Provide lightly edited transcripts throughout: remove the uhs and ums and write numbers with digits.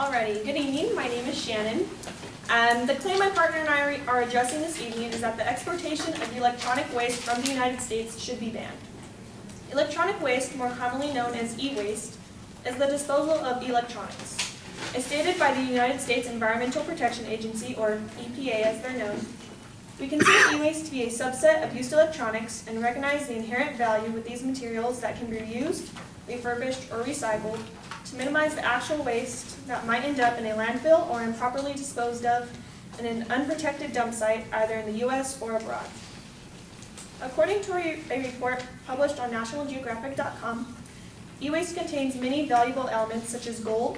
Alrighty, good evening. My name is Shannon. The claim my partner and I are addressing this evening is that the exportation of electronic waste from the United States should be banned. Electronic waste, more commonly known as e-waste, is the disposal of electronics. As stated by the United States Environmental Protection Agency, or EPA as they're known, we consider e-waste to be a subset of used electronics and recognize the inherent value with these materials that can be reused, refurbished, or recycled to minimize the actual waste that might end up in a landfill or improperly disposed of in an unprotected dump site either in the U.S. or abroad. According to a report published on nationalgeographic.com, e-waste contains many valuable elements such as gold,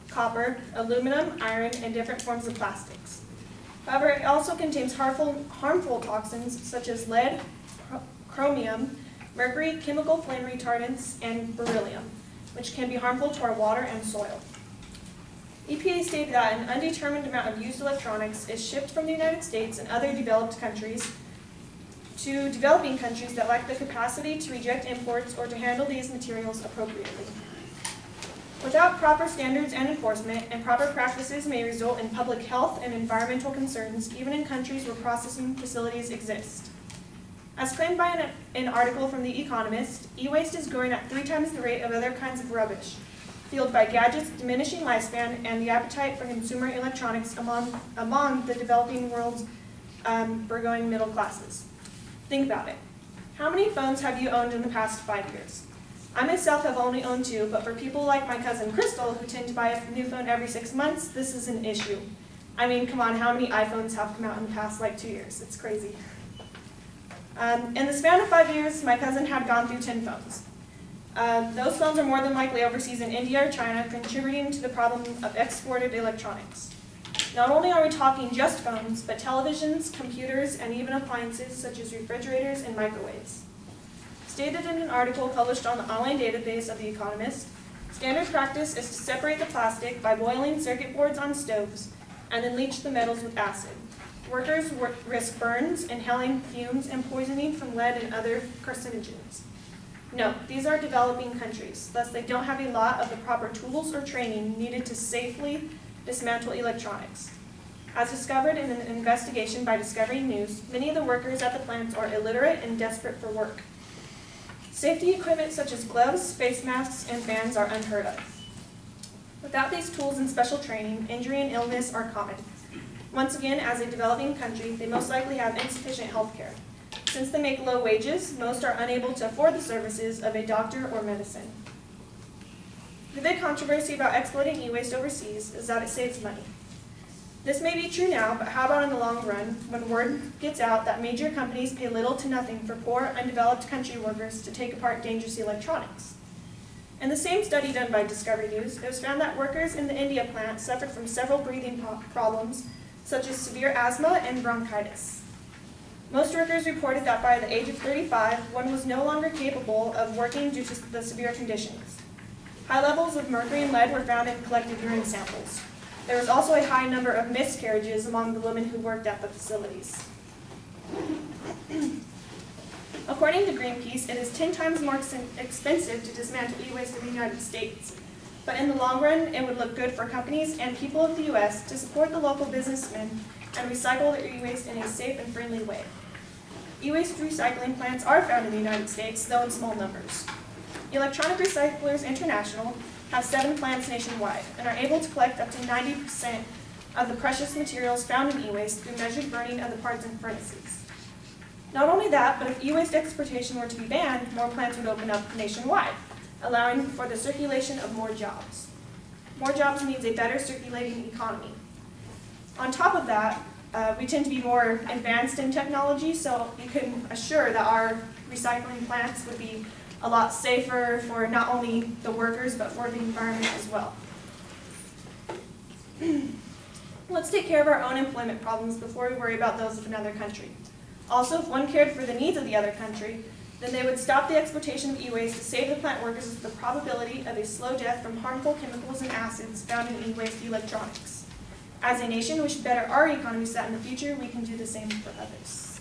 copper, aluminum, iron, and different forms of plastics. However, it also contains harmful toxins such as lead, chromium, mercury, chemical flame retardants, and beryllium, which can be harmful to our water and soil. EPA stated that an undetermined amount of used electronics is shipped from the United States and other developed countries to developing countries that lack the capacity to reject imports or to handle these materials appropriately. Without proper standards and enforcement, improper practices may result in public health and environmental concerns, even in countries where processing facilities exist. As claimed by an article from The Economist, e-waste is growing at 3 times the rate of other kinds of rubbish, fueled by gadgets' diminishing lifespan and the appetite for consumer electronics among the developing world's burgeoning middle classes. Think about it. How many phones have you owned in the past 5 years? I myself have only owned 2, but for people like my cousin Crystal, who tend to buy a new phone every 6 months, this is an issue. I mean, come on, how many iPhones have come out in the past, 2 years? It's crazy. In the span of 5 years, my cousin had gone through 10 phones. Those phones are more than likely overseas in India or China, contributing to the problem of exported electronics. Not only are we talking just phones, but televisions, computers, and even appliances such as refrigerators and microwaves. Stated in an article published on the online database of The Economist, standard practice is to separate the plastic by boiling circuit boards on stoves and then leach the metals with acid. Workers risk burns, inhaling fumes, and poisoning from lead and other carcinogens. No, these are developing countries, thus they don't have a lot of the proper tools or training needed to safely dismantle electronics. As discovered in an investigation by Discovery News, many of the workers at the plants are illiterate and desperate for work. Safety equipment such as gloves, face masks, and fans are unheard of. Without these tools and special training, injury and illness are common. Once again, as a developing country, they most likely have insufficient health care. Since they make low wages, most are unable to afford the services of a doctor or medicine. The big controversy about exporting e-waste overseas is that it saves money. This may be true now, but how about in the long run, when word gets out that major companies pay little to nothing for poor, undeveloped country workers to take apart dangerous electronics? In the same study done by Discovery News, it was found that workers in the India plant suffered from several breathing problems, such as severe asthma and bronchitis. Most workers reported that by the age of 35, one was no longer capable of working due to the severe conditions. High levels of mercury and lead were found in collected urine samples. There was also a high number of miscarriages among the women who worked at the facilities. According to Greenpeace, it is 10 times more expensive to dismantle e-waste in the United States. But in the long run, it would look good for companies and people of the U.S. to support the local businessmen and recycle their e-waste in a safe and friendly way. E-waste recycling plants are found in the United States, though in small numbers. Electronic Recyclers International have 7 plants nationwide and are able to collect up to 90% of the precious materials found in e-waste through measured burning of the parts in furnaces. Not only that, but if e-waste exportation were to be banned, more plants would open up nationwide, allowing for the circulation of more jobs. More jobs means a better circulating economy. On top of that, we tend to be more advanced in technology, so you can assure that our recycling plants would be a lot safer for not only the workers, but for the environment as well. Let's take care of our own employment problems before we worry about those of another country. Also, if one cared for the needs of the other country, then they would stop the exportation of e-waste to save the plant workers the probability of a slow death from harmful chemicals and acids found in e-waste electronics. As a nation, we should better our economy so that in the future we can do the same for others.